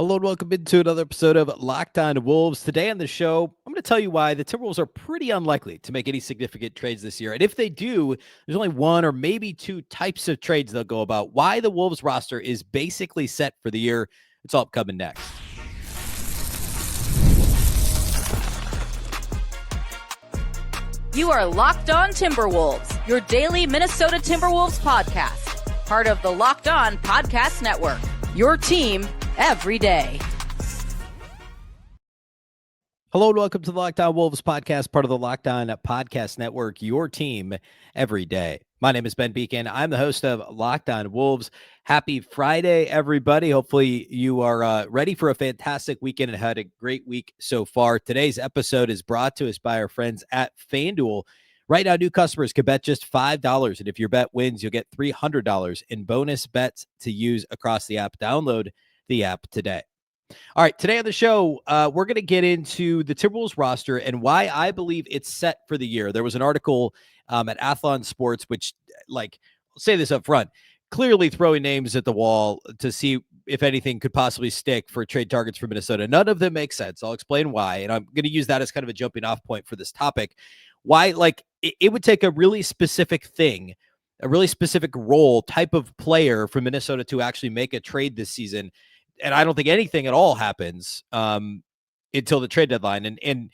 Hello and welcome into another episode of Locked On Wolves. Today on the show, I'm going to tell you why the Timberwolves are pretty unlikely to make any significant trades this year. And if they do, there's only one or maybe two types of trades they'll go about. Why the Wolves roster is basically set for the year. It's all coming next. You are Locked On Timberwolves, your daily Minnesota Timberwolves podcast. Part of the Locked On Podcast Network, your team every day. Hello and welcome to the Locked On Wolves podcast, part of the Locked On Podcast Network, your team every day. My name is Ben Beecken. I'm the host of Locked On Wolves. Happy Friday, everybody. Hopefully you are ready for a fantastic weekend and had a great week so far. Today's episode is brought to us by our friends at FanDuel. Right now, new customers can bet just $5, and if your bet wins, you'll get $300 in bonus bets to use across the app. Download the app today. All right, today on the show, we're going to get into the Timberwolves roster and why I believe it's set for the year. There was an article at Athlon Sports, which, I'll say this up front, clearly throwing names at the wall to see if anything could possibly stick for trade targets for Minnesota. None of them make sense. I'll explain why, and I'm going to use that as kind of a jumping off point for this topic. Why, it would take a really specific thing, a really specific role, type of player for Minnesota to actually make a trade this season. And I don't think anything at all happens until the trade deadline. And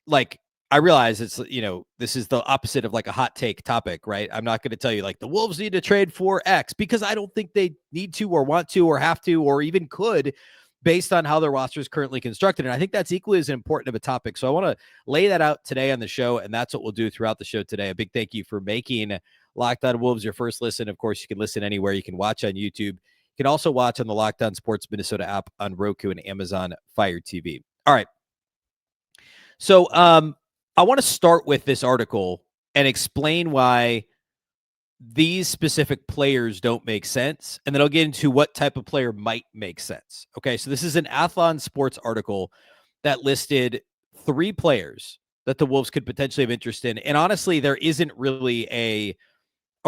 I realize it's, this is the opposite of like a hot take topic, right? I'm not going to tell you the Wolves need to trade for X because I don't think they need to or want to or have to or even could based on how their roster is currently constructed. And I think that's equally as important of a topic. So I want to lay that out today on the show. And that's what we'll do throughout the show today. A big thank you for making Locked On Wolves your first listen. Of course, you can listen anywhere. You can watch on YouTube. You can also watch on the Locked On Sports Minnesota app on Roku and Amazon Fire TV. All right. So I want to start with this article and explain why these specific players don't make sense. And then I'll get into what type of player might make sense. Okay. So this is an Athlon Sports article that listed 3 players that the Wolves could potentially have interest in. And honestly, there isn't really a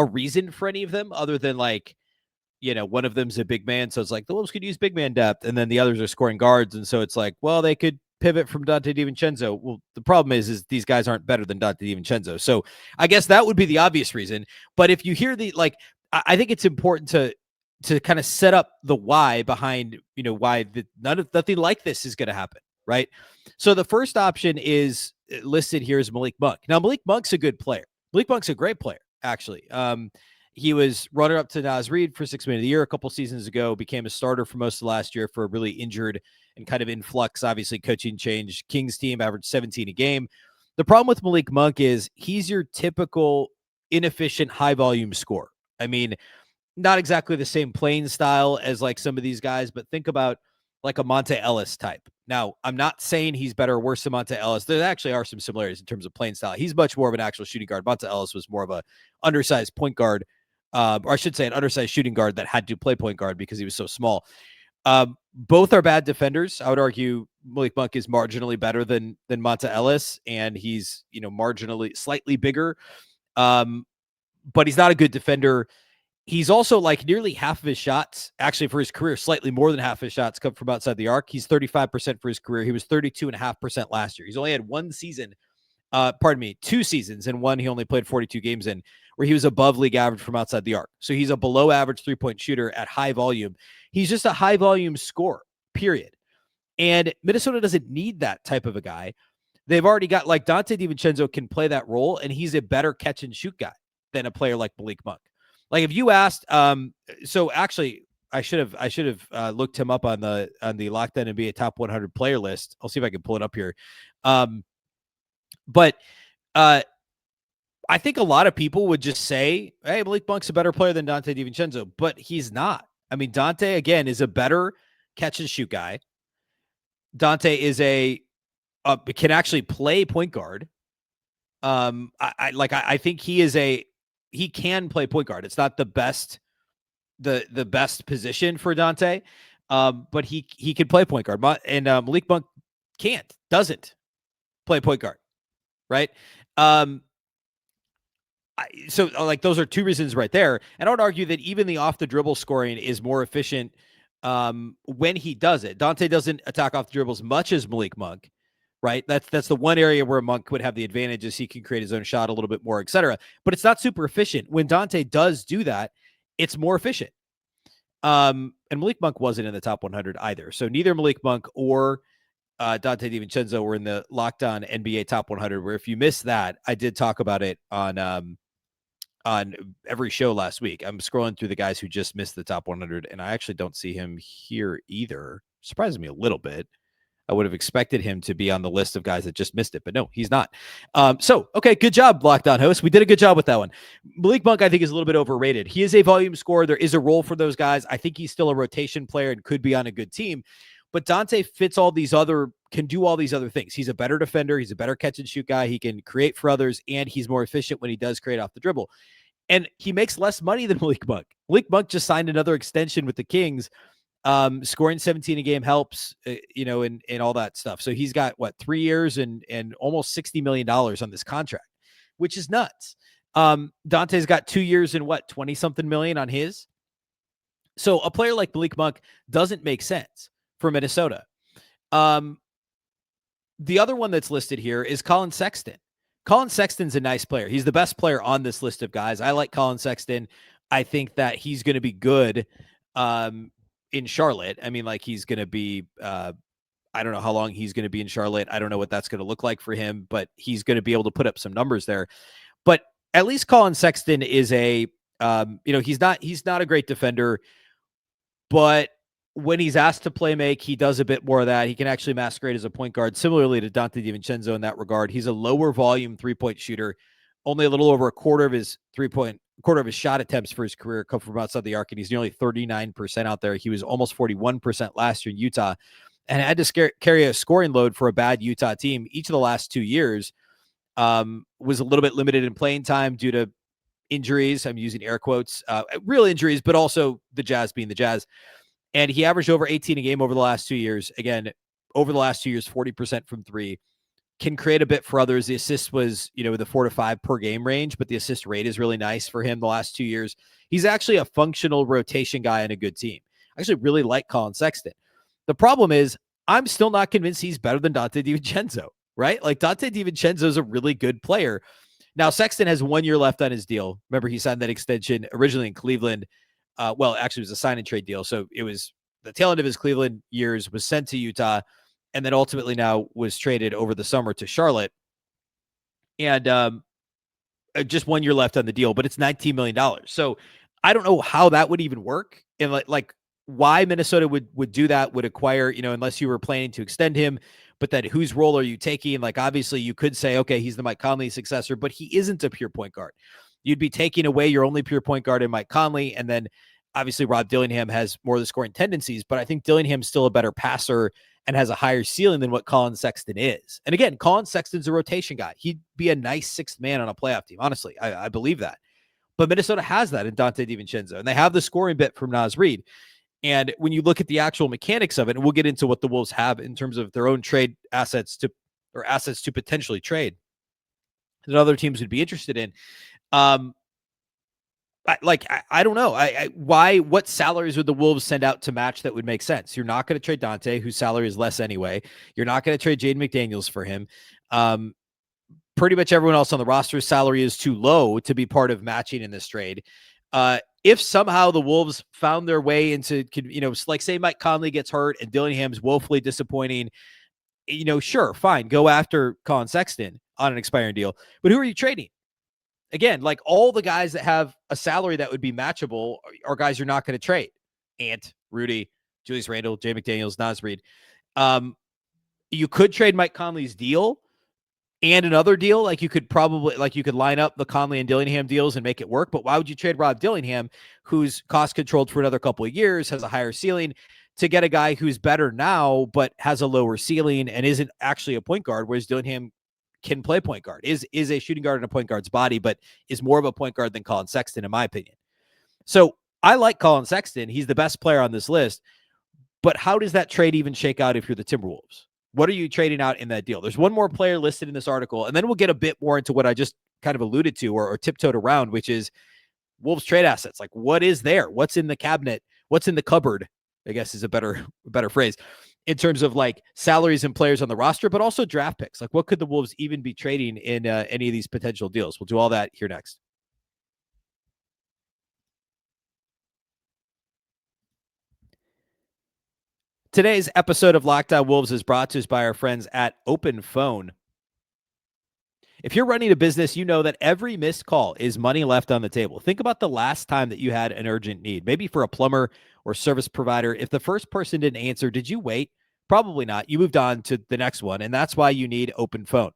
reason for any of them other than one of them's a big man. So it's the Wolves could use big man depth. And then the others are scoring guards. And so it's they could pivot from Dante DiVincenzo. Well, the problem is these guys aren't better than Dante DiVincenzo. So I guess that would be the obvious reason. But if you hear I think it's important to kind of set up the why behind, why nothing like this is going to happen. Right. So the first option is listed here as Malik Monk. Now, Malik Monk's a good player. Malik Monk's a great player, actually. He was runner-up to Reid for 6th Man of the Year a couple seasons ago, became a starter for most of last year for a really injured and kind of influx, obviously, coaching change. Kings team averaged 17 a game. The problem with Malik Monk is he's your typical inefficient, high-volume scorer. I mean, not exactly the same playing style as some of these guys, but think about a Monte Ellis type. Now, I'm not saying he's better or worse than Monte Ellis. There actually are some similarities in terms of playing style. He's much more of an actual shooting guard. Monte Ellis was more of a undersized point guard. Or I should say an undersized shooting guard that had to play point guard because he was so small. Both are bad defenders. I would argue Malik Monk is marginally better than Monta Ellis, and he's marginally slightly bigger. But he's not a good defender. He's also nearly half of his shots, actually for his career, slightly more than half of his shots come from outside the arc. He's 35% for his career. He was 32.5% last year. He's only had 2 seasons, and one he only played 42 games in, where he was above league average from outside the arc. So he's a below average 3-point shooter at high volume. He's just a high volume scorer, period. And Minnesota doesn't need that type of a guy. They've already got Dante DiVincenzo can play that role, and he's a better catch and shoot guy than a player like Malik Monk. If you asked, so actually I should have looked him up on the Locked On NBA top 100 player list. I'll see if I can pull it up here. But I think a lot of people would just say, hey, Malik Monk's a better player than Dante DiVincenzo, but he's not. I mean, Dante, again, is a better catch and shoot guy. Dante is can actually play point guard. I think he can play point guard. It's not the best position for Dante, but he can play point guard. And Malik Monk doesn't play point guard, right? So those are 2 reasons right there. And I would argue that even the off the dribble scoring is more efficient when he does it. Dante doesn't attack off the dribble as much as Malik Monk, right? That's the one area where Monk would have the advantage, is he can create his own shot a little bit more, etc. But it's not super efficient. When Dante does do that, it's more efficient. And Malik Monk wasn't in the top 100 either. So neither Malik Monk or Dante DiVincenzo were in the Locked On NBA Top 100, where if you missed that, I did talk about it on every show last week. I'm scrolling through the guys who just missed the top 100, and I actually don't see him here either. Surprising me a little bit. I would have expected him to be on the list of guys that just missed it, but no, he's not. Okay, good job, Locked On host. We did a good job with that one. Malik Monk, I think, is a little bit overrated. He is a volume scorer. There is a role for those guys. I think he's still a rotation player and could be on a good team. But Dante can do all these other things. He's a better defender. He's a better catch and shoot guy. He can create for others, and he's more efficient when he does create off the dribble. And he makes less money than Malik Monk. Malik Monk just signed another extension with the Kings. Scoring 17 a game helps, and all that stuff. So he's got 3 years and almost $60 million on this contract, which is nuts. Dante's got 2 years and 20 something million on his. So a player like Malik Monk doesn't make sense for Minnesota. The other one that's listed here is Collin Sexton. Collin Sexton's a nice player. He's the best player on this list of guys. I like Collin Sexton. I think that he's going to be good in Charlotte. I mean, he's going to be, I don't know how long he's going to be in Charlotte. I don't know what that's going to look like for him, but he's going to be able to put up some numbers there. But at least Collin Sexton is he's not a great defender, but when he's asked to play make, he does a bit more of that. He can actually masquerade as a point guard, similarly to Dante DiVincenzo in that regard. He's a lower volume 3-point shooter. Only a little over a quarter of his shot attempts for his career come from outside the arc, and he's nearly 39% out there. He was almost 41% last year in Utah, and had to carry a scoring load for a bad Utah team. Each of the last 2 years was a little bit limited in playing time due to injuries. I'm using air quotes, real injuries, but also the Jazz being the Jazz. And he averaged over 18 a game over the last 2 years. Again, over the last 2 years, 40% from three. Can create a bit for others. The assist was, the 4 to 5 per game range, but the assist rate is really nice for him the last 2 years. He's actually a functional rotation guy on a good team. I actually really like Collin Sexton. The problem is, I'm still not convinced he's better than Dante DiVincenzo, right? Dante DiVincenzo is a really good player. Now, Sexton has 1 year left on his deal. Remember, he signed that extension originally in Cleveland. Actually, it was a sign and trade deal. So it was the tail end of his Cleveland years, was sent to Utah, and then ultimately now was traded over the summer to Charlotte. And just 1 year left on the deal, but it's $19 million. So I don't know how that would even work. And why Minnesota would do that, would acquire, unless you were planning to extend him, but then whose role are you taking? Obviously you could say, okay, he's the Mike Conley successor, but he isn't a pure point guard. You'd be taking away your only pure point guard in Mike Conley. And then obviously Rob Dillingham has more of the scoring tendencies, but I think Dillingham's still a better passer and has a higher ceiling than what Collin Sexton is. And again, Collin Sexton's a rotation guy. He'd be a nice sixth man on a playoff team. Honestly, I believe that. But Minnesota has that in Dante DiVincenzo, and they have the scoring bit from Reid. And when you look at the actual mechanics of it, and we'll get into what the Wolves have in terms of their own trade assets to potentially trade that other teams would be interested in. I don't know. What salaries would the Wolves send out to match that would make sense? You're not going to trade Dante, whose salary is less anyway. You're not going to trade Jaden McDaniels for him. Pretty much everyone else on the roster's salary is too low to be part of matching in this trade. If somehow the Wolves found their way into, say Mike Conley gets hurt and Dillingham's woefully disappointing, sure, fine. Go after Collin Sexton on an expiring deal. But who are you trading? Again, all the guys that have a salary that would be matchable are guys you're not going to trade. Ant, Rudy, Julius Randle, Jay McDaniels, Naz Reid. You could trade Mike Conley's deal and another deal. You could line up the Conley and Dillingham deals and make it work. But why would you trade Rob Dillingham, who's cost controlled for another couple of years, has a higher ceiling, to get a guy who's better now, but has a lower ceiling and isn't actually a point guard, whereas Dillingham can play point guard, is a shooting guard in a point guard's body, but is more of a point guard than Collin Sexton, in my opinion. So I like Collin Sexton. He's the best player on this list. But how does that trade even shake out if you're the Timberwolves? What are you trading out in that deal? There's one more player listed in this article, and then we'll get a bit more into what I just kind of alluded to or tiptoed around, which is Wolves trade assets. What is there? What's in the cabinet? What's in the cupboard I guess is a better phrase, in terms of like salaries and players on the roster, but also draft picks. Like what could the Wolves even be trading in any of these potential deals? We'll do all that here next. Today's episode of Locked On Wolves is brought to us by our friends at OpenPhone. If you're running a business, you know that every missed call is money left on the table. Think about the last time that you had an urgent need, maybe for a plumber or service provider. If the first person didn't answer, did you wait? Probably not. You moved on to the next one, and that's why you need OpenPhone.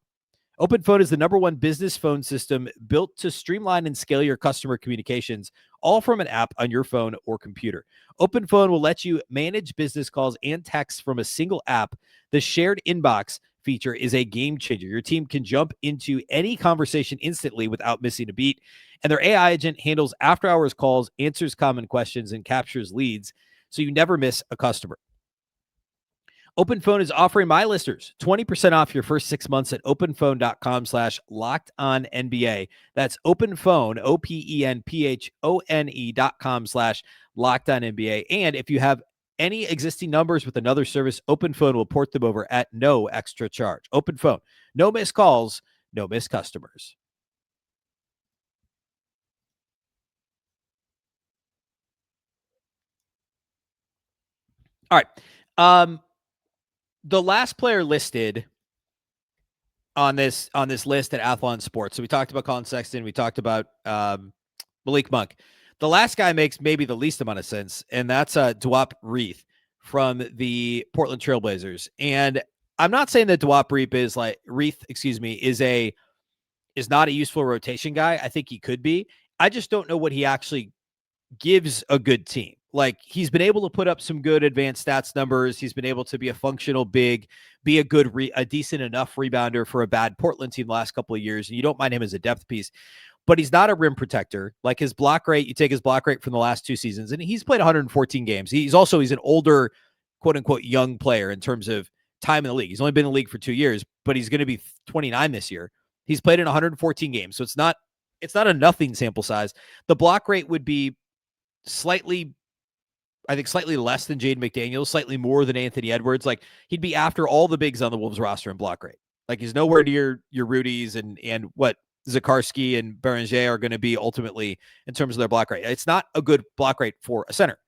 OpenPhone is the #1 business phone system built to streamline and scale your customer communications, all from an app on your phone or computer. OpenPhone will let you manage business calls and texts from a single app. The shared inbox feature is a game changer. Your team can jump into any conversation instantly without missing a beat. And their AI agent handles after-hours calls, answers common questions, and captures leads, so you never miss a customer. OpenPhone is offering my listeners 20% off your first 6 months at openphone.com/lockedonnba. That's OpenPhone, OpenPhone.com/lockedonnba. And if you have any existing numbers with another service, OpenPhone will port them over at no extra charge. OpenPhone, no missed calls, no missed customers. All right. The last player listed on this list at Athlon Sports. So we talked about Collin Sexton. We talked about Malik Monk. The last guy makes maybe the least amount of sense, and that's Duop Reath from the Portland Trailblazers. And I'm not saying that Duop Reath is not a useful rotation guy. I think he could be. I just don't know what he actually gives a good team. Like he's been able to put up some good advanced stats numbers. He's been able to be a functional big, be a decent enough rebounder for a bad Portland team the last couple of years. And you don't mind him as a depth piece, but he's not a rim protector. Like his block rate, you take his block rate from the last 2 seasons, and he's played 114 games. He's an older, quote unquote, young player in terms of time in the league. He's only been in the league for 2 years, but he's going to be 29 this year. He's played in 114 games. So it's not a nothing sample size. The block rate would be slightly less than Jaden McDaniels, slightly more than Anthony Edwards. Like he'd be after all the bigs on the Wolves roster in block rate. Like he's nowhere near your Rudies and what Zakarsky and Beranger are going to be ultimately in terms of their block rate. It's not a good block rate for a center.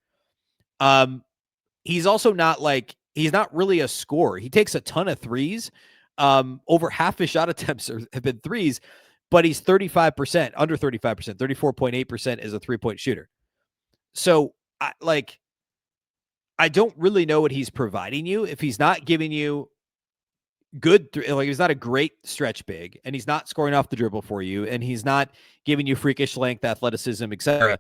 He's also he's not really a scorer. He takes a ton of threes. Over half his shot attempts have been threes, but he's 35%, under 35%, 34.8% as a 3-point shooter. So I don't really know what he's providing you if he's not giving you good, he's not a great stretch big, and he's not scoring off the dribble for you, and he's not giving you freakish length, athleticism, etc.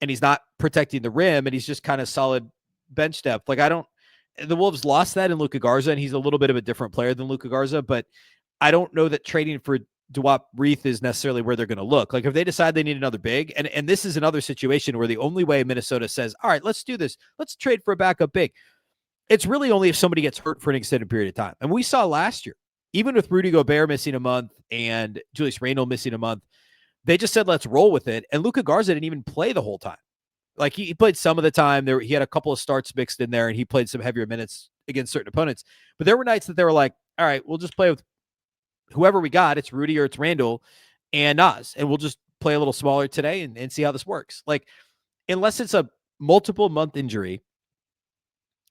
And he's not protecting the rim, and he's just kind of solid bench depth. The Wolves lost that in Luka Garza, and he's a little bit of a different player than Luka Garza, but I don't know that trading for Duop Reath is necessarily where they're going to look. Like if they decide they need another big, and this is another situation where the only way Minnesota says, all right, let's do this, let's trade for a backup big, it's really only if somebody gets hurt for an extended period of time. And we saw last year, even with Rudy Gobert missing a month and Julius Randle missing a month, they just said, let's roll with it. And Luka Garza didn't even play the whole time. Like he played some of the time there. He had a couple of starts mixed in there and he played some heavier minutes against certain opponents, but there were nights that they were like, all right, we'll just play with whoever we got. It's Rudy or it's Randle and Naz, and we'll just play a little smaller today and see how this works. Like, unless it's a multiple month injury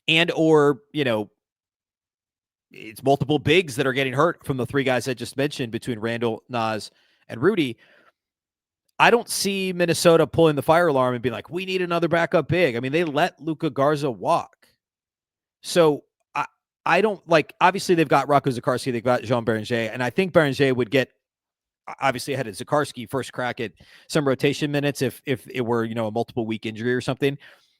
and, or, it's multiple bigs that are getting hurt from the 3 guys I just mentioned between Randle, Naz, and Rudy, I don't see Minnesota pulling the fire alarm and being like, we need another backup big. I mean, they let Luka Garza walk. So I don't obviously they've got Rocco Zakarsky, they've got Jean Beranger, and I think Beranger would get obviously ahead of Zakarsky first crack at some rotation minutes if it were, a multiple week injury or something.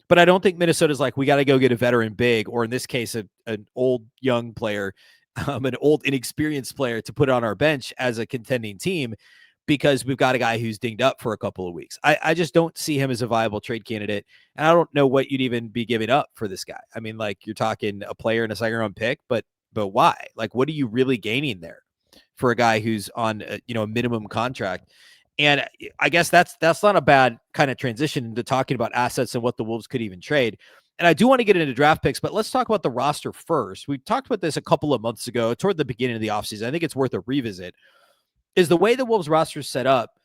But I don't think Minnesota's like, we got to go get a veteran big, or in this case, an old young player, an old inexperienced player to put on our bench as a contending team because we've got a guy who's dinged up for a couple of weeks. I just don't see him as a viable trade candidate. And I don't know what you'd even be giving up for this guy. I mean, you're talking a player and a second round pick, but why? What are you really gaining there for a guy who's on a minimum contract? And I guess that's not a bad kind of transition into talking about assets and what the Wolves could even trade. And I do want to get into draft picks, but let's talk about the roster first. We talked about this a couple of months ago toward the beginning of the offseason. I think it's worth a revisit. Is the way the Wolves roster is set up,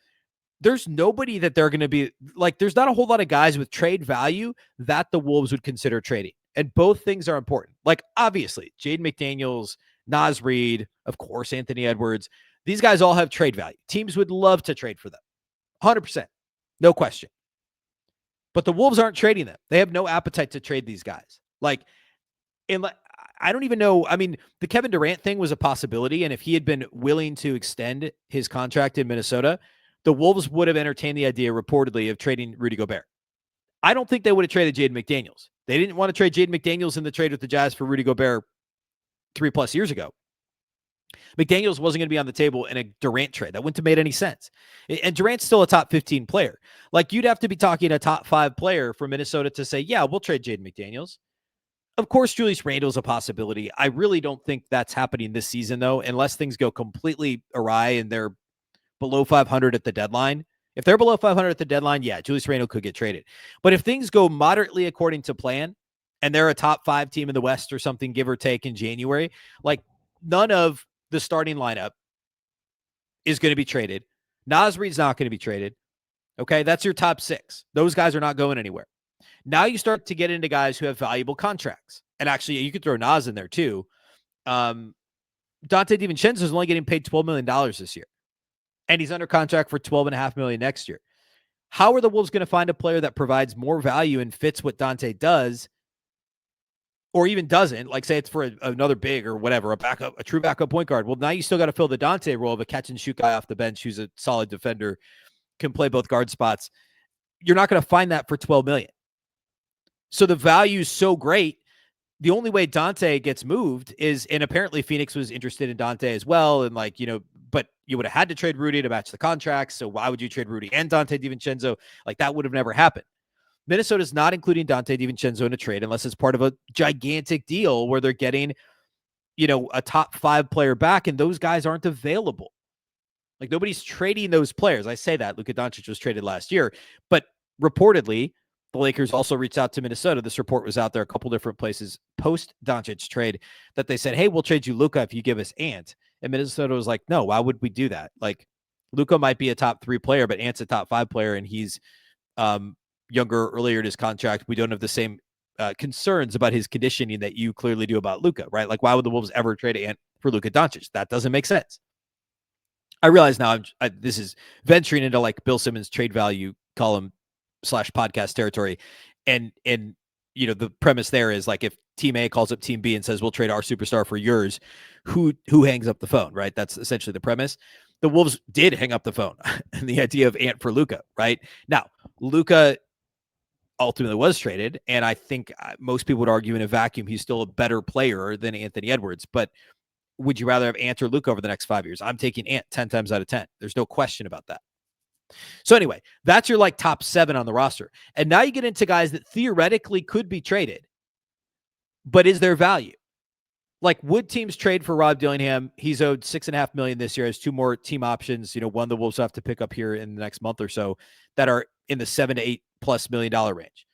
there's nobody that they're going to be like, there's not a whole lot of guys with trade value that the Wolves would consider trading. And both things are important. Like, obviously, Jaden McDaniels, Naz Reid, of course, Anthony Edwards. These guys all have trade value. Teams would love to trade for them. 100%. No question. But the Wolves aren't trading them. They have no appetite to trade these guys. Like, I don't even know. I mean, the Kevin Durant thing was a possibility. And if he had been willing to extend his contract in Minnesota, the Wolves would have entertained the idea reportedly of trading Rudy Gobert. I don't think they would have traded Jaden McDaniels. They didn't want to trade Jaden McDaniels in the trade with the Jazz for Rudy Gobert 3+ years ago. McDaniels wasn't going to be on the table in a Durant trade. That wouldn't have made any sense. And Durant's still a top 15 player. Like, you'd have to be talking a top 5 player for Minnesota to say, yeah, we'll trade Jaden McDaniels. Of course, Julius Randle is a possibility. I really don't think that's happening this season, though, unless things go completely awry and they're below 500 at the deadline. If they're below 500 at the deadline, yeah, Julius Randle could get traded. But if things go moderately according to plan and they're a top 5 team in the West or something, give or take in January, like, none of the starting lineup is going to be traded. Naz Reid's not going to be traded. Okay, that's your top 6. Those guys are not going anywhere. Now you start to get into guys who have valuable contracts. And actually, you could throw Naz in there too. Donte DiVincenzo is only getting paid $12 million this year. And he's under contract for $12.5 million next year. How are the Wolves going to find a player that provides more value and fits what Donte does, or even doesn't? Like, say it's for another big or whatever, a true backup point guard. Well, now you still got to fill the Donte role of a catch and shoot guy off the bench who's a solid defender, can play both guard spots. You're not going to find that for $12 million. So the value is so great. The only way Donte gets moved is, and apparently Phoenix was interested in Donte as well. And like, but you would have had to trade Rudy to match the contracts. So why would you trade Rudy and Donte DiVincenzo? Like, that would have never happened. Minnesota's not including Donte DiVincenzo in a trade unless it's part of a gigantic deal where they're getting, a top 5 player back, and those guys aren't available. Like, nobody's trading those players. I say that Luka Doncic was traded last year, but reportedly the Lakers also reached out to Minnesota. This report was out there a couple different places post Doncic trade that they said, hey, we'll trade you Luka if you give us Ant. And Minnesota was like, no, why would we do that? Like, Luka might be a top 3 player, but Ant's a top 5 player, and he's younger, earlier in his contract. We don't have the same concerns about his conditioning that you clearly do about Luka, right? Like, why would the Wolves ever trade Ant for Luka Doncic? That doesn't make sense. I realize now this is venturing into like Bill Simmons trade value column / podcast territory. And the premise there is like, if team A calls up team B and says, we'll trade our superstar for yours, who hangs up the phone, right? That's essentially the premise. The Wolves did hang up the phone and the idea of Ant for Luka, right? Now, Luka ultimately was traded. And I think most people would argue in a vacuum, he's still a better player than Anthony Edwards, but would you rather have Ant or Luka over the next 5 years? I'm taking Ant 10 times out of 10. There's no question about that. So anyway, that's your like top 7 on the roster. And now you get into guys that theoretically could be traded, but is there value? Like, would teams trade for Rob Dillingham? He's owed $6.5 million this year. Has 2 more team options. One the Wolves have to pick up here in the next month or so that are in the $7 to $8+ million range.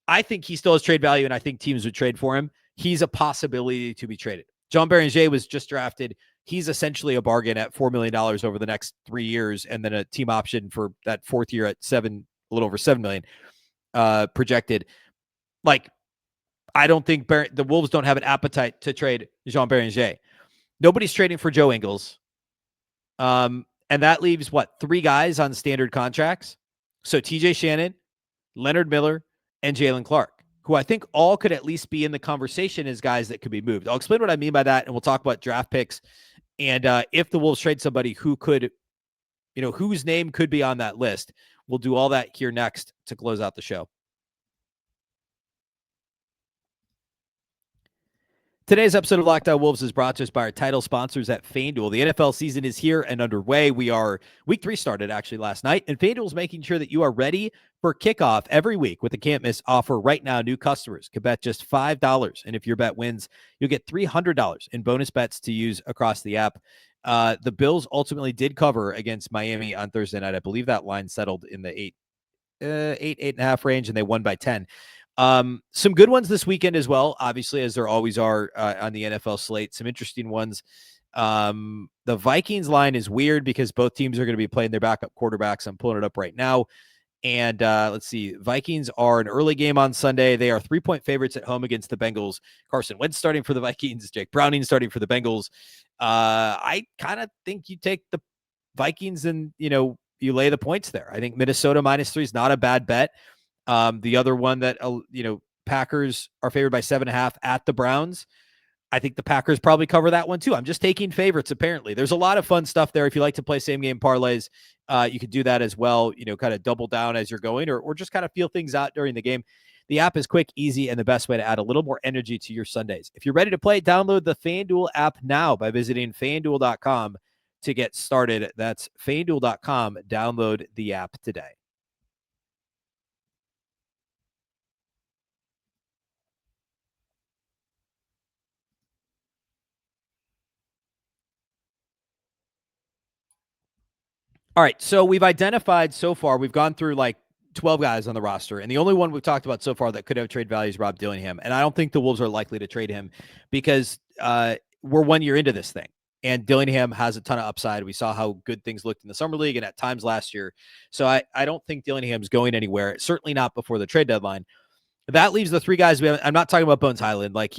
I think he still has trade value, and I think teams would trade for him. He's a possibility to be traded. John Beringer was just drafted. He's essentially a bargain at $4 million over the next 3 years, and then a team option for that 4th year at a little over $7 million projected. Like, I don't think the Wolves don't have an appetite to trade Jean Beringer. Nobody's trading for Joe Ingles. And that leaves 3 guys on standard contracts. So TJ Shannon, Leonard Miller, and Jalen Clark, who I think all could at least be in the conversation as guys that could be moved. I'll explain what I mean by that, and we'll talk about draft picks. And if the Wolves trade somebody who could, whose name could be on that list, we'll do all that here next to close out the show. Today's episode of Locked On Wolves is brought to us by our title sponsors at FanDuel. The NFL season is here and underway. Week 3 started actually last night, and FanDuel is making sure that you are ready for kickoff every week with a can't-miss offer right now. New customers can bet just $5, and if your bet wins, you'll get $300 in bonus bets to use across the app. The Bills ultimately did cover against Miami on Thursday night. I believe that line settled in the 8.5 range, and they won by 10. Some good ones this weekend as well, obviously, as there always are on the NFL slate. Some interesting ones. The Vikings line is weird because both teams are going to be playing their backup quarterbacks. I'm pulling it up right now. And let's see, Vikings are an early game on Sunday. They are 3-point favorites at home against the Bengals. Carson Wentz starting for the Vikings. Jake Browning starting for the Bengals. I kind of think you take the Vikings and, you lay the points there. I think Minnesota -3 is not a bad bet. The other one that, Packers are favored by 7.5 at the Browns. I think the Packers probably cover that one too. I'm just taking favorites. Apparently there's a lot of fun stuff there. If you like to play same game parlays, you could do that as well. Kind of double down as you're going, or just kind of feel things out during the game. The app is quick, easy, and the best way to add a little more energy to your Sundays. If you're ready to play, download the FanDuel app now by visiting FanDuel.com to get started. That's FanDuel.com. Download the app today. All right, so we've identified so far, we've gone through like 12 guys on the roster, and the only one we've talked about so far that could have trade value is Rob Dillingham, and I don't think the Wolves are likely to trade him because we're 1 year into this thing, and Dillingham has a ton of upside. We saw how good things looked in the Summer League and at times last year, so I don't think Dillingham's going anywhere, certainly not before the trade deadline. That leaves the three guys. I'm not talking about Bones Highland. Like,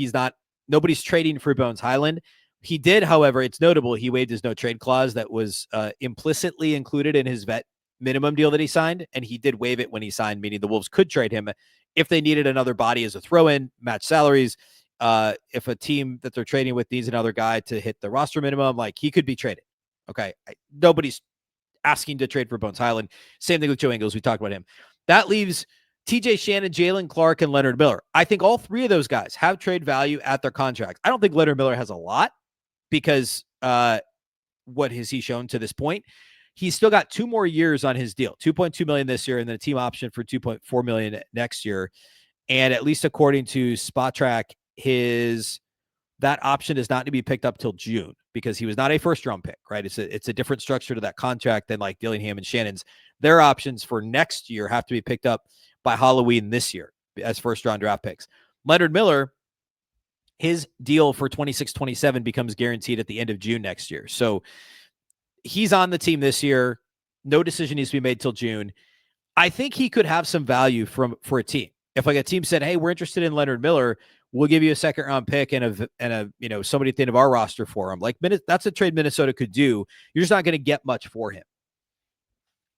nobody's trading for Bones Highland. He did, however, it's notable, he waived his no trade clause that was implicitly included in his vet minimum deal that he signed, and he did waive it when he signed, meaning the Wolves could trade him if they needed another body as a throw-in, match salaries. If a team that they're trading with needs another guy to hit the roster minimum, like, he could be traded. Okay, nobody's asking to trade for Bones Highland. Same thing with Joe Ingles. We talked about him. That leaves TJ Shannon, Jalen Clark, and Leonard Miller. I think all three of those guys have trade value at their contracts. I don't think Leonard Miller has a lot, because what has he shown to this point? He's still got 2 more years on his deal, $2.2 million this year, and then a team option for $2.4 million next year. And at least according to SpotTrack, that option does not need to be picked up till June because he was not a first-round pick, right? It's a different structure to that contract than like Dillingham and Shannon's. Their options for next year have to be picked up by Halloween this year as first-round draft picks. Leonard Miller, his deal for 26-27 becomes guaranteed at the end of June next year. So he's on the team this year. No decision needs to be made till June. I think he could have some value for a team. If like a team said, hey, we're interested in Leonard Miller, we'll give you a second-round pick and a somebody at the end of our roster for him. Like, that's a trade Minnesota could do. You're just not going to get much for him.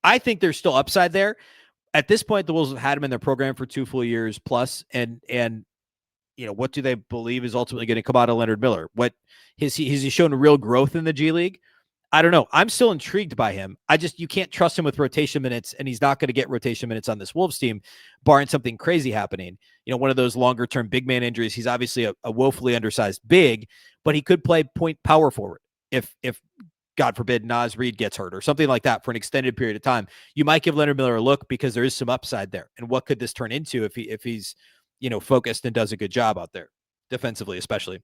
I think there's still upside there. At this point, the Wolves have had him in their program for 2 full years plus, and what do they believe is ultimately going to come out of Leonard Miller? Has he shown real growth in the G League? I don't know. I'm still intrigued by him. You can't trust him with rotation minutes, and he's not going to get rotation minutes on this Wolves team, barring something crazy happening. One of those longer-term big man injuries. He's obviously a woefully undersized big, but he could play point power forward if God forbid, Reid gets hurt or something like that for an extended period of time. You might give Leonard Miller a look because there is some upside there. And what could this turn into if he's focused and does a good job out there, defensively especially.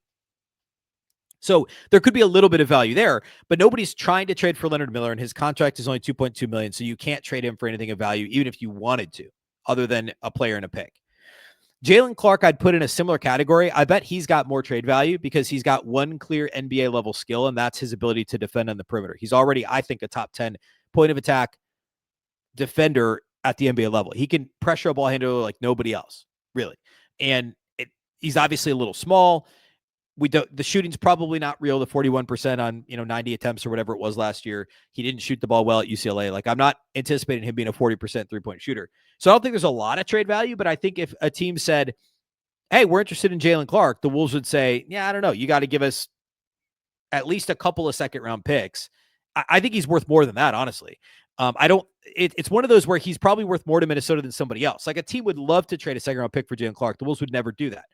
So there could be a little bit of value there, but nobody's trying to trade for Leonard Miller, and his contract is only $2.2 million, so you can't trade him for anything of value, even if you wanted to, other than a player and a pick. Jalen Clark, I'd put in a similar category. I bet he's got more trade value because he's got one clear NBA level skill, and that's his ability to defend on the perimeter. He's already, I think, a top 10 point of attack defender at the NBA level. He can pressure a ball handler like nobody else, really. And he's obviously a little small. The shooting's probably not real. The 41% on 90 attempts or whatever it was last year. He didn't shoot the ball well at UCLA. Like, I'm not anticipating him being a 40% 3-point shooter. So I don't think there's a lot of trade value, but I think if a team said, hey, we're interested in Jalen Clark, the Wolves would say, yeah, I don't know. You got to give us at least a couple of second-round picks. I think he's worth more than that, honestly. It's one of those where he's probably worth more to Minnesota than somebody else. Like, a team would love to trade a second-round pick for Jalen Clark. The Wolves would never do that.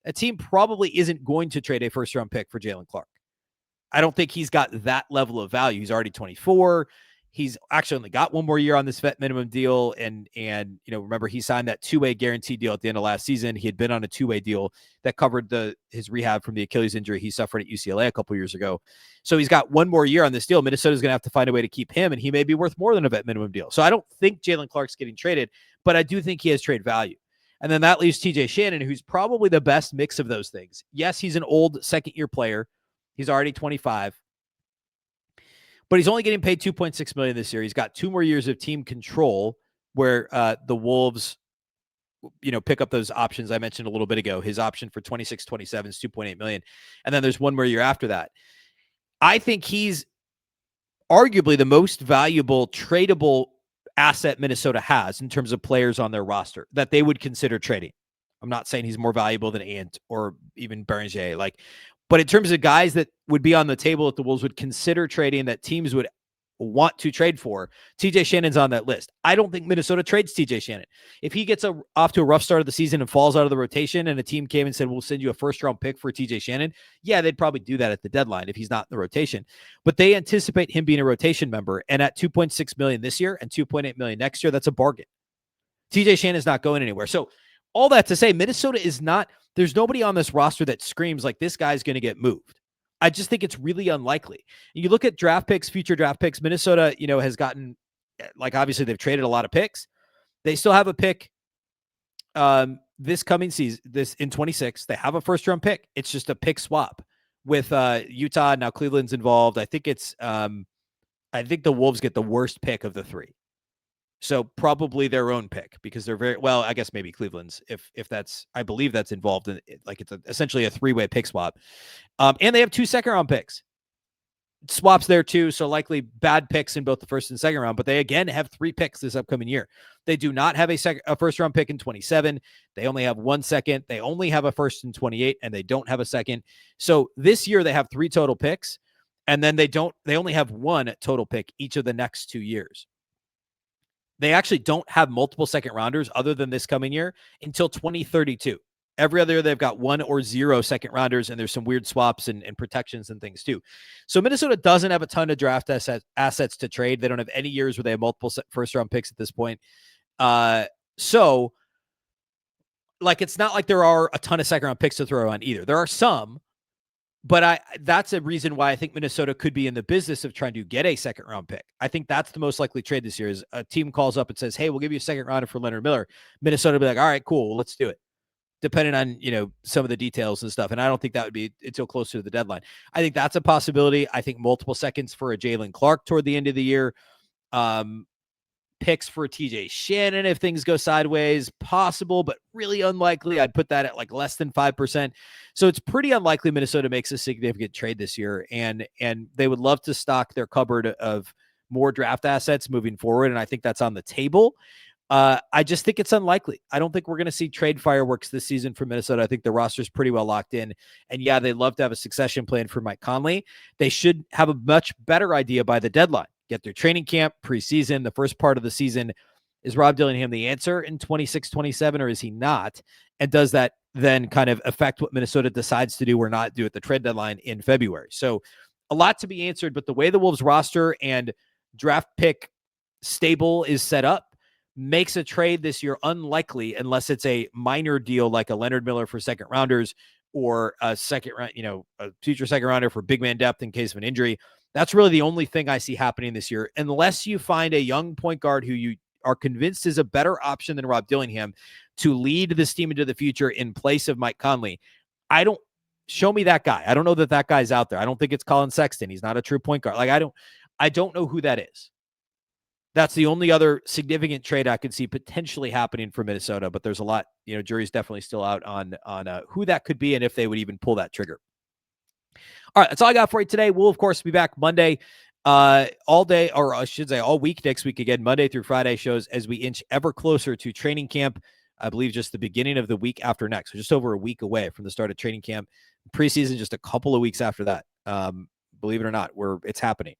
A team probably isn't going to trade a first-round pick for Jalen Clark. I don't think he's got that level of value. He's already 24. He's actually only got one more year on this vet minimum deal. And remember, he signed that 2-way guarantee deal at the end of last season. He had been on a 2-way deal that covered his rehab from the Achilles injury he suffered at UCLA a couple years ago. So he's got one more year on this deal. Minnesota's going to have to find a way to keep him, and he may be worth more than a vet minimum deal. So I don't think Jalen Clark's getting traded, but I do think he has trade value. And then that leaves TJ Shannon, who's probably the best mix of those things. Yes, he's an old second-year player. He's already 25. But he's only getting paid $2.6 million this year. He's got 2 more years of team control where the Wolves, pick up those options I mentioned a little bit ago. His option for 26-27 is $2.8 million. And then there's 1 more year after that. I think he's arguably the most valuable tradable asset Minnesota has in terms of players on their roster that they would consider trading. I'm not saying he's more valuable than Ant or even Bernier. But in terms of guys that would be on the table that the Wolves would consider trading, that teams would want to trade for, TJ Shannon's on that list. I don't think Minnesota trades TJ Shannon. If he gets off to a rough start of the season and falls out of the rotation and a team came and said, we'll send you a first-round pick for TJ Shannon, yeah, they'd probably do that at the deadline if he's not in the rotation. But they anticipate him being a rotation member, and at $2.6 million this year and $2.8 million next year, that's a bargain. TJ Shannon's not going anywhere. So all that to say, Minnesota is not – there's nobody on this roster that screams like this guy's going to get moved. I just think it's really unlikely. You look at draft picks, future draft picks, Minnesota, has gotten, obviously they've traded a lot of picks. They still have a pick this coming season, this in 26. They have a first round pick. It's just a pick swap with Utah. Now Cleveland's involved. I think the Wolves get the worst pick of the 3. So probably their own pick because they're very well. I guess maybe Cleveland's if that's I believe that's involved in it's essentially a 3-way pick swap, and they have 2 second-round picks swaps there too. So likely bad picks in both the first and second round. But they again have 3 picks this upcoming year. They do not have a first-round pick in 27. They only have 1 second. They only have a first in 28, and they don't have a second. So this year they have 3 total picks, and then they only have 1 total pick each of the next 2 years. They actually don't have multiple second rounders other than this coming year until 2032. Every other year, they've got 1 or 0 second rounders, and there's some weird swaps and protections and things too. So Minnesota doesn't have a ton of draft assets to trade. They don't have any years where they have multiple first-round picks at this point. So it's not like there are a ton of second-round picks to throw on either. There are some, but that's a reason why I think Minnesota could be in the business of trying to get a second-round pick. I think that's the most likely trade this year is a team calls up and says, hey, we'll give you a second rounder for Leonard Miller. Minnesota will be like, all right, cool, let's do it. Depending on, some of the details and stuff. And I don't think that would be until closer to the deadline. I think that's a possibility. I think multiple seconds for a Jalen Clark toward the end of the year. Picks for TJ Shannon if things go sideways, possible, but really unlikely. I'd put that at less than 5%. So it's pretty unlikely Minnesota makes a significant trade this year. And they would love to stock their cupboard of more draft assets moving forward. And I think that's on the table. I just think it's unlikely. I don't think we're going to see trade fireworks this season for Minnesota. I think the roster is pretty well locked in. And yeah, they'd love to have a succession plan for Mike Conley. They should have a much better idea by the deadline. Get their training camp, preseason, the first part of the season. Is Rob Dillingham the answer in 26-27, or is he not? And does that then kind of affect what Minnesota decides to do or not do at the trade deadline in February? So a lot to be answered, but the way the Wolves roster and draft pick stable is set up makes a trade this year unlikely unless it's a minor deal like a Leonard Miller for second rounders or a second round, a future second rounder for big man depth in case of an injury. That's really the only thing I see happening this year, unless you find a young point guard who you are convinced is a better option than Rob Dillingham to lead this team into the future in place of Mike Conley. Show me that guy. I don't know that guy's out there. I don't think it's Collin Sexton. He's not a true point guard. I don't know who that is. That's the only other significant trade I could see potentially happening for Minnesota, but there's a lot, jury's definitely still out on who that could be and if they would even pull that trigger. All right, that's all I got for you today. We'll, of course, be back Monday all day, or I should say all week next week again, Monday through Friday shows as we inch ever closer to training camp. I believe just the beginning of the week after next. So just over a week away from the start of training camp. Preseason just a couple of weeks after that. Believe it or not, it's happening.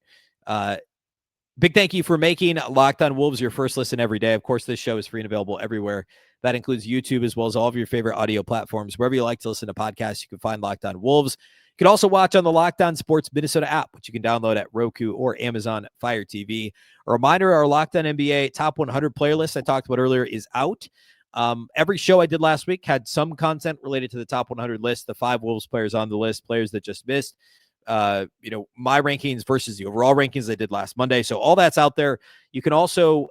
Big thank you for making Locked On Wolves your first listen every day. Of course, this show is free and available everywhere. That includes YouTube as well as all of your favorite audio platforms. Wherever you like to listen to podcasts, you can find Locked On Wolves. You can also watch on the Locked On Sports Minnesota app, which you can download at Roku or Amazon Fire TV. A reminder, our Locked On NBA Top 100 player list I talked about earlier is out. Every show I did last week had some content related to the Top 100 list, the 5 Wolves players on the list, players that just missed. my rankings versus the overall rankings I did last Monday. So all that's out there. You can also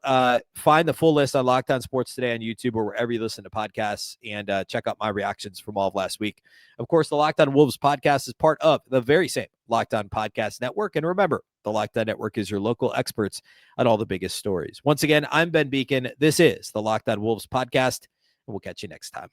find the full list on Locked On Sports Today on YouTube or wherever you listen to podcasts, and check out my reactions from all of last week. Of course, the Locked On Wolves podcast is part of the very same Locked On Podcast Network. And remember, the Locked On Network is your local experts on all the biggest stories. Once again, I'm Ben Beecken. This is the Locked On Wolves podcast, and we'll catch you next time.